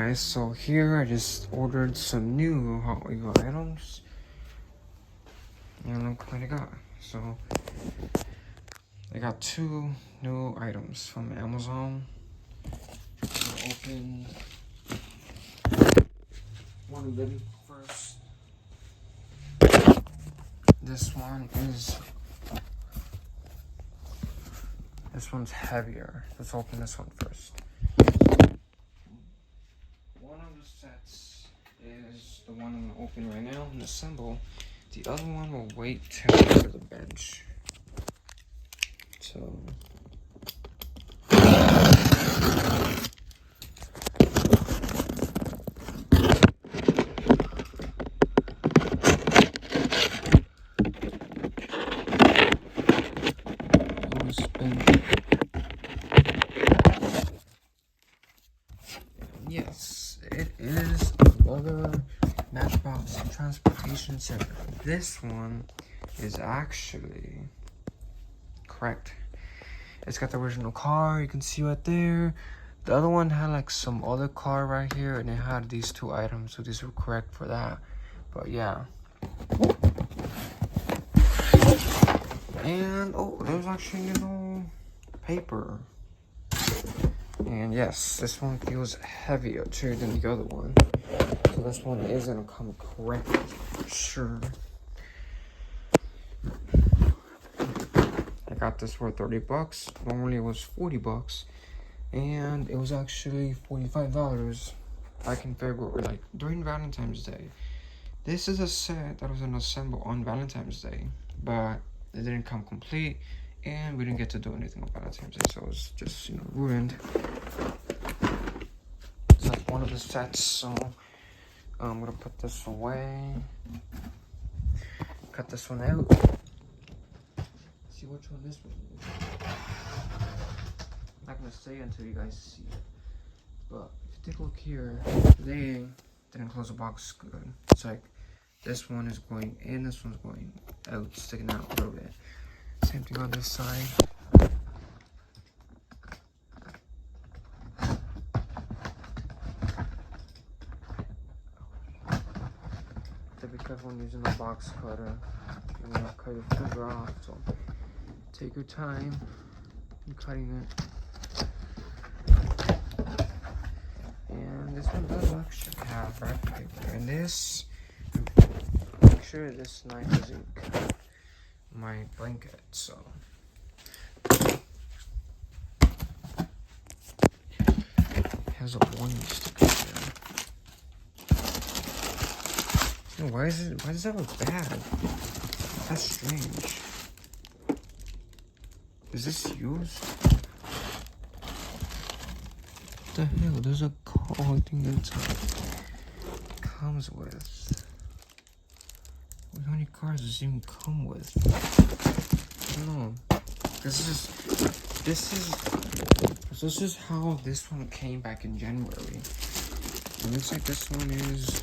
Guys, so here I just ordered some new Hot Wheels items, and look what I got. So I got 2 new items from Amazon. I'll open one of them first. This one's heavier. Let's open this one first. One of the sets is the one I'm gonna open right now and assemble. The other one will wait till after the bench. So yes, it is another MatchBox transportation center. This one is actually correct. It's got the original car, you can see right there. The other one had like some other car right here, and it had these 2 items, so these were correct for that. But yeah. And oh, there's actually paper. And yes, this one feels heavier too than the other one. So this one is gonna come correct for sure. I got this for 30 bucks. Normally it was 40 bucks. And it was actually $45 back in February, like during Valentine's Day. This is a set that was gonna assemble on Valentine's Day, but it didn't come complete, and we didn't get to do anything on Valentine's Day, so it was just, ruined. So that's one of the sets, so I'm gonna put this away. Cut this one out. See which one this one is. I'm not gonna say until you guys see it. But if you take a look here, they didn't close the box good. It's like this one is going in, this one's going out, sticking out a little bit. Same thing on this side. To be careful when using a box cutter. You want to cut your finger off, so take your time in cutting it. And this one does actually have red paper. And this, make sure this knife doesn't cut my blanket, so. It has a warning sticker there. Why does that look bad? That's strange. Is this used? What the hell? There's a card thing that comes with. How many cards does it even come with? I don't know. This is how this one came back in January. It looks like this one is